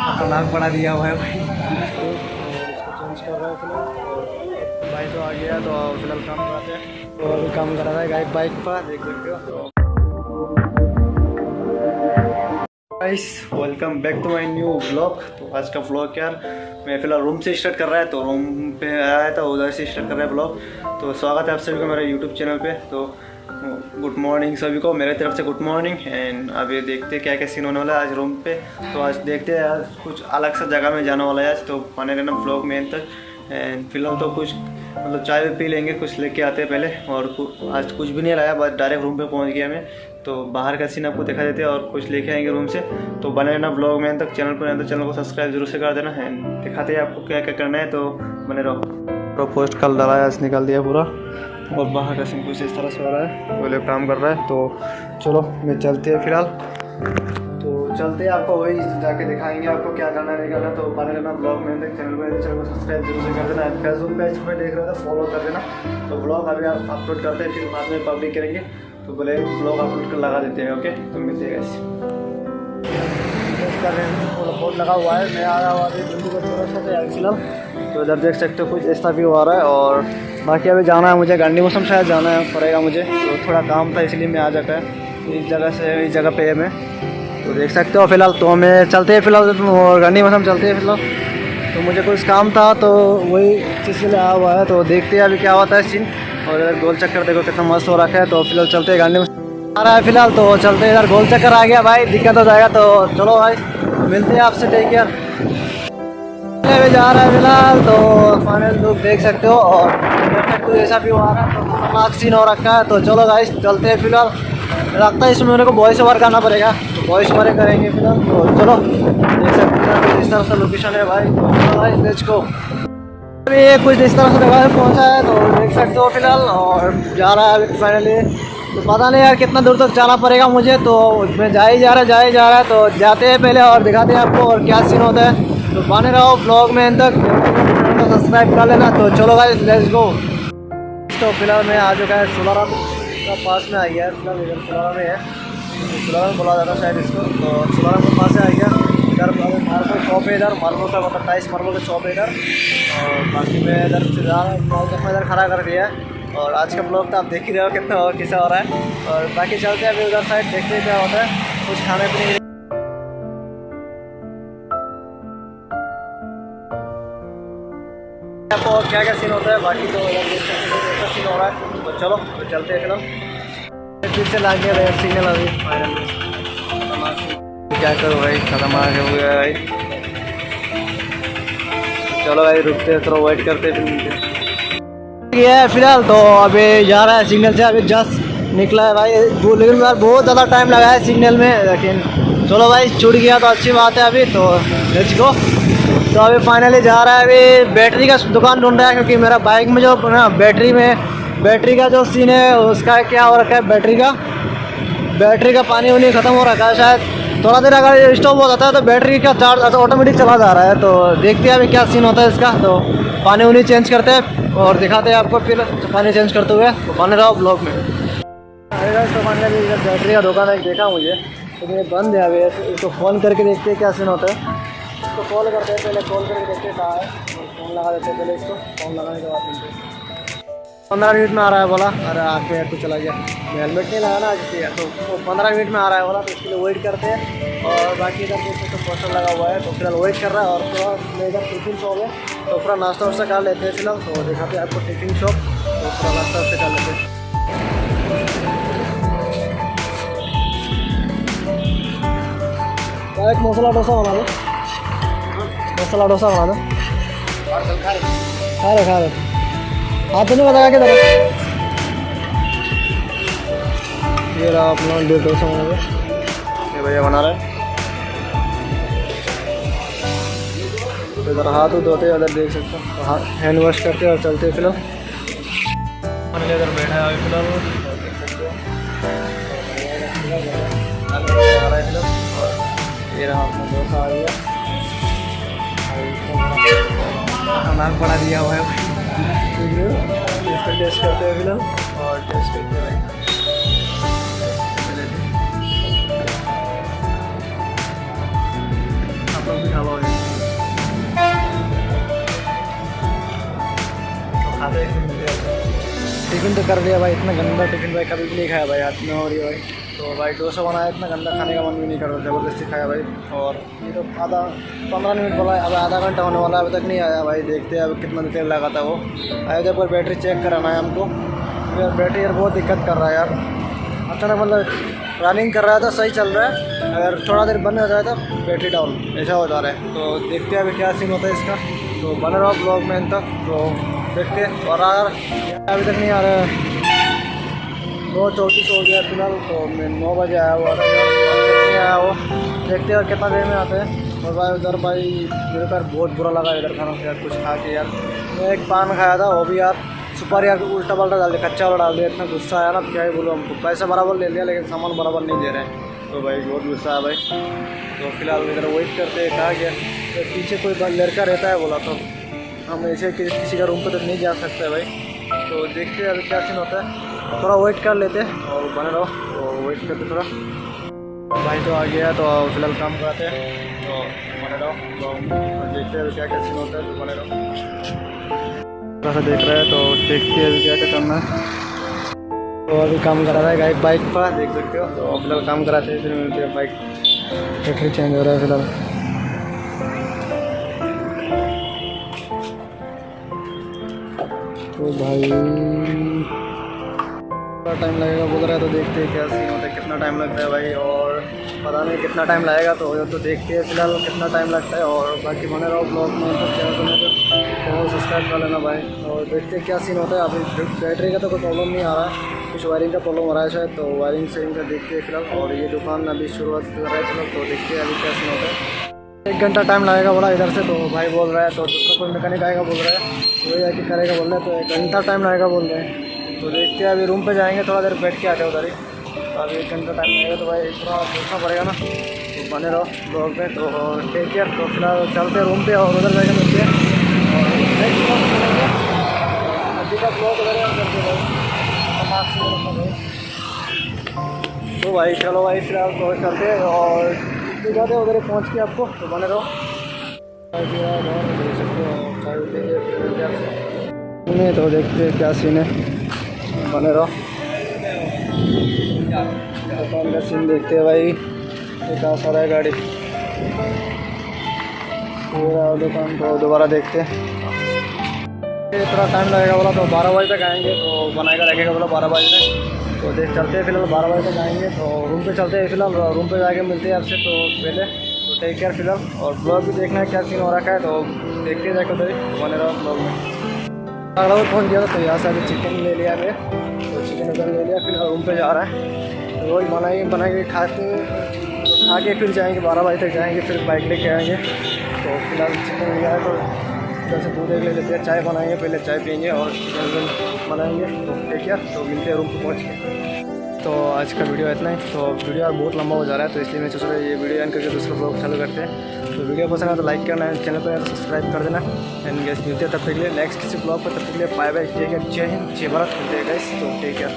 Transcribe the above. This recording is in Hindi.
खतरनाक बना दिया हुआ है भाई। चेंज कर रहा है फिलहाल। भाई तो आ गया तो फिलहाल काम कराते हैं। तो अभी काम करा रहा है गाइड बाइक पर, देख सकते हो। Guys welcome back to my new vlog. तो आज का व्लॉग यार मैं फिलहाल रूम से स्टार्ट कर रहा है। तो रूम पे आया था, उधर से स्टार्ट कर रहा है व्लॉग। तो स्वागत है आप सभी को मेरे यूट्यूब चैनल पे। तो गुड मॉर्निंग सभी को, मेरे तरफ से गुड मॉर्निंग। एंड अभी देखते हैं क्या क्या सीन होने वाला है आज रूम पे। तो आज देखते हैं यार कुछ अलग सा जगह में जाने वाला है आज। तो बने रहना व्लॉग में तक। एंड फिलहाल तो कुछ मतलब चाय पी लेंगे, कुछ लेके आते हैं पहले। और आज कुछ भी नहीं लाया, बस डायरेक्ट रूम पे पहुंच गया मैं। तो बाहर का सीन आपको दिखा देते हैं और कुछ लेके आएंगे रूम से। तो बने रहना ब्लॉग में तक, चैनल पर तो चैनल को सब्सक्राइब जरूर से कर देना है। दिखाते हैं आपको क्या क्या करना है, तो बने रहो। तो पोस्ट कल डाला है, आज निकाल दिया पूरा। और बाहर का सीन कुछ इस तरह से हो रहा है, वो लोग काम कर रहा है। तो चलो मैं चलते हैं फिलहाल। तो चलते हैं, आपको वही जाके दिखाएंगे आपको क्या करना है नहीं करना। तो बने रहना ब्लॉग में तक, चैनल को सब्सक्राइब जरूर से कर देना। फेसबुक पेज पर देख रहे हो तो फॉलो कर देना। तो ब्लॉग अभी आप अपलोड करते हैं, फिर बाद में पब्लिक करेंगे। तो बोले ब्लॉग अपलोड कर लगा देते हैं। ओके तो मिलते हैं ऐसे बोर्ड लगा हुआ है। मैं आया हुआ अभी दिल्ली को थोड़ा सा फिलहाल। तो इधर देख सकते हो कुछ ऐसा व्यू आ रहा है। और बाकी अभी जाना है मुझे गांधी मौसम शायद जाना है पड़ेगा मुझे। तो थोड़ा काम था इसलिए मैं आ जाता है इस जगह से इस जगह पे है मैं। तो देख सकते हो फिलहाल तो मैं चलते हैं फिलहाल, और गांधी मौसम चलते हैं फिलहाल। तो मुझे कुछ काम था तो वही सिलसिले आया हुआ है। तो देखते हैं अभी क्या होता है सीन। और इधर गोल चक्कर देखो कितना मस्त हो रखा है। तो फिलहाल चलते हैं, गांधी आ रहा है फिलहाल। तो चलते हैं, इधर गोल चक्कर आ गया भाई, दिक्कत हो जाएगा। तो चलो भाई मिलते हैं आपसे, टेक केयर। जा रहा है फिलहाल। तो फाइनल लुक देख सकते हो और देख सकते हो ऐसा भी हो रहा है। तो खतरनाक सीन हो रखा है। तो चलो गाइस चलते हैं फिलहाल। लगता है इसमें मेरे को वॉइस ओवर करना पड़ेगा, तो वॉइस ओवर करेंगे फिलहाल। तो चलो देख सकते हो इस तरह से लोकेशन है भाई। तो चलो भाई लेट्स गो। अभी कुछ इस तरह से जगह पे पहुंचा है, तो देख सकते हो फिलहाल। और जा रहा है अभी फाइनली। तो पता नहीं यार कितना दूर तक जाना पड़ेगा मुझे। तो मैं जा ही जा रहा है। तो जाते हैं पहले और दिखाते हैं आपको और क्या सीन होता है। तो बने रहो ब्लॉग में एंड तक, तो सब्सक्राइब कर लेना। तो चलो भाई लेट्स गो। तो फिलहाल मैं आ चुका है सुलाराम का पास में आ गया है। फिलहाल इधर सुलाराम में है, सुलाराम बोला जाता है शायद इसको। तो सुलाराम के पास से आ गया। इधर मार्बल शॉप है, इधर मार्बल का मतलब टाइल्स मार्बल का शॉप है इधर। और बाकी मैं इधर इधर खड़ा कर दिया है। और आज का ब्लॉग तो आप देख ही रहे हो कितना किसा हो रहा है। और बाकी चलते हैं अभी उधर साइड, देखते हैं क्या होता है। कुछ खाने पीने आपको और क्या क्या सीन होता है। बाकी तो ऐसा सीन हो रहा है। तो चलो तो चलते हैं फिलहाल। फिर से लागे रहे सिग्नल अभी क्या करो भाई, खतरनाक हो गया भाई। चलो भाई रुकते हैं, थोड़ा वेट करते हैं फिर है फिलहाल। तो अभी जा रहा है सिग्नल से, अभी जस्ट निकला है भाई। लेकिन यार बहुत ज़्यादा टाइम लगा है सिग्नल में। लेकिन चलो भाई छूट गया तो अच्छी बात है अभी। तो लेट्स गो। तो अभी फाइनली जा रहा है। अभी बैटरी का दुकान ढूंढ रहा है, क्योंकि मेरा बाइक में जो ना बैटरी का जो सीन है उसका क्या हो रखा है। बैटरी का पानी उनी ख़त्म हो रखा है शायद। थोड़ा देर अगर स्टॉप हो जाता है तो बैटरी का चार्ज ऑटोमेटिक चला जा रहा है। तो देखते हैं अभी क्या सीन होता है इसका। तो पानी उनी चेंज करते हैं और दिखाते हैं आपको फिर पानी चेंज करते हुए। तो बने रहो ब्लॉग में। तो फाइनली इधर बैटरी का दुकान एक देखा मुझे, तो ये बंद है अभी। इसको फ़ोन करके देखते हैं क्या सीन होता है। इसको कॉल करते हैं पहले, कॉल करके देखते हैं कहाँ है। फ़ोन लगा देते हैं पहले इसको। फ़ोन लगाने के बाद मिलते हैं। 15 मिनट में आ रहा है बोला। अरे आके यार तो चला गया, मैं हेलमेट नहीं लगाना आज के। तो 15 मिनट में आ रहा है बोला, तो इसके लिए वेट करते हैं। और बाकी इधर देखते तो पोस्टर लगा हुआ है। तो फिलहाल वेट कर रहा है। और थोड़ा मैं इधर टिफिन शॉप है, तो पूरा नाश्ता वास्ता कर लेते हैं फिलहाल। तो दिखाते हैं आपको टिफिन शॉप। तो पूरा नाश्ता वास्ता कर लेते हैं। एक मसाला डोसा बना दो, मसाला डोसा बना दो। खा रहे हाँ तो नहीं बताया कि ये रहा अपना डोसा बना दो। ये भैया बना रहे हैं। तो इधर हाथ धोते हैं, उधर देख सकते हो। तो हैंड वॉश करते और चलते फिलहाल। इधर बैठा है अभी फिलहाल, देख सकते हो। ये रहा अपना डोसा आ गया। नाक बना दिया हुआ है भाई। इसका टेस्ट करते हैं फिलहाल। और टेस्ट करते हैं टिफ़िन तो कर लिया भाई, इतना गंदा टिफ़िन भाई कभी भी नहीं खाया भाई, हाथ में हो रही है भाई। तो भाई डोसा बनाया, इतना गंदा खाने का मन भी नहीं कर रहा, ज़बरदस्ती खाया भाई। और ये तो आधा 15 मिनट बोला, अब आधा घंटा होने वाला है, अभी तक नहीं आया भाई। देखते हैं अब कितना देर लगा था वो। आए थे पर बैटरी चेक कराना है हमको यार, बैटरी यार बहुत दिक्कत कर रहा है यार। अचानक मतलब रनिंग कर रहा था, सही चल रहा है, अगर थोड़ा देर बंद हो जाए तो बैटरी डाउन ऐसा हो जा रहा है। तो देखते हैं अभी क्या सीन होता है इसका। तो बने रहो ब्लॉग में इन तक, तो देखते हैं। और अगर अभी तक नहीं आ रहा है, 9:34 हो गया फिलहाल, तो मैं 9 बजे आया हुआ था, नहीं आया वो। देखते हैं कितना देर में आते हैं। और भाई उधर भाई मेरे पैर बहुत बुरा लगा इधर खाना यार, कुछ खा के यार। मैं एक पान खाया था, वो भी यार सुपारी यार उल्टा पल्टा डाल दिया, कच्चा वाला डाल दिया। इतना गुस्सा आया ना, क्या ही बोलूँ हमको। पैसा बराबर ले लिया लेकिन सामान बराबर नहीं दे रहे हैं, तो भाई बहुत गुस्सा है भाई। तो फिलहाल इधर वेट करते हैं, कहा गया तो पीछे कोई लड़का रहता है बोला, तो हम ऐसे किसी का रूम पर तो नहीं जा सकते भाई। तो देखते हैं अभी क्या सीन होता है, थोड़ा वेट कर लेते हैं और बने रहो। तो वेट करते थोड़ा, भाई तो आ गया तो फिलहाल काम कराते हैं, तो बने रहो। तो देखते हैं अभी क्या क्या सीन होता है, तो बने रहो। थोड़ा सा देख रहे हैं तो देखते हैं अभी क्या क्या करना है। तो अभी काम करा रहा है गाइड बाइक पर, देख सकते हो। तो फिलहाल काम कराते हैं, फिर मिलते हैं। बाइक बैटरी चेंज हो रहा है फिलहाल। तो भाई थोड़ा टाइम लगेगा बोल रहा है, तो देखते हैं क्या सीन होता है, कितना टाइम लगता है भाई। और पता नहीं कितना टाइम लगेगा, तो देखते हैं फिलहाल कितना टाइम लगता है। और बाकी बने रहो ब्लॉग में, तो चैनल सब्सक्राइब कर लेना भाई। और देखते हैं क्या सीन होता है। अभी बैटरी का तो कोई प्रॉब्लम नहीं आ रहा है, कुछ वायरिंग का प्रॉब्लम हो रहा है शायद, तो वायरिंग से इनका देखते हैं फिलहाल। और ये दुकान अभी शुरुआत कर रहा है फिलहाल, तो देखते हैं अभी क्या सीन होता है। 1 घंटा टाइम लगेगा बोला इधर से, तो भाई बोल रहा है। तो दूसरा कोई मैकेनिक आएगा बोल रहा है, वही आके करेगा बोल रहा है, तो 1 घंटा टाइम लगेगा बोल रहे हैं। तो देखते हैं अभी रूम पे जाएंगे, थोड़ा देर बैठ के आते हैं उधर ही। अभी 1 घंटा टाइम लगेगा, तो भाई थोड़ा देखना पड़ेगा ना, तो बने रहो ब्लॉग में। तो टेक केयर। तो फिलहाल चलते हैं रूम पे और उधर जाएंगे मिलते हैं। और अभी का ब्लॉग उधर करते भाई। तो भाई चलो भाई फिलहाल तो चलते हैं और जाते हैं उधर पहुँच के आपको, तो बने रहो। देख सकते हो चाय नहीं, तो देखते हैं क्या सीन है, बने रहो। दुकान का सीन देखते हैं भाई, एक आ रहा है गाड़ी पूरा दुकान, तो दोबारा देखते हैं। इतना टाइम लगेगा बोला, तो 12 बजे तक आएंगे, तो बनाएगा रखेगा बोला 12 बजे तक। तो देख चलते हैं फिलहाल, 12 बजे तक आएंगे, तो रूम पे चलते हैं फिलहाल। रूम पे जाके मिलते हैं आपसे, तो पहले तो टेक केयर फिलहाल। और ब्लॉग भी देखना है क्या सीन हो रखा है, तो देखते जाके उधर ही, बने रहो ब्लॉग में। अगला वो पहुँच गया था, तो यहाँ से अभी चिकन ले लिया मैं, तो चिकन उधर ले लिया। फिर रूम पे जा रहा है, तो रोज़ बना के खाते खा के फिर जाएंगे, 12 बजे तक जाएंगे, फिर बाइक लेके आएंगे। तो फिलहाल चिकन लिया है, तो इधर से दूध ले लेते हैं, चाय बनाएंगे, पहले चाय पियेंगे और चिकन बनाएंगे। तो ठीक है, तो मिलते हैं रूम पे पहुँच के। तो आज का वीडियो इतना ही। तो वीडियो यार बहुत लंबा हो जा रहा है, तो इसलिए मैं सोच रहा हूँ ये वीडियो एंड करके दूसरा ब्लॉग चालू करते हैं। तो वीडियो पसंद है तो लाइक करना है, चैनल पर सब्सक्राइब कर देना। एंड गैस मिलते हैं तब तक के लिए नेक्स्ट किसी ब्लॉग पर, तब तक के लिए बाय बाय। जय हिंद, जय भारत, जय गैस। तो टेक केयर।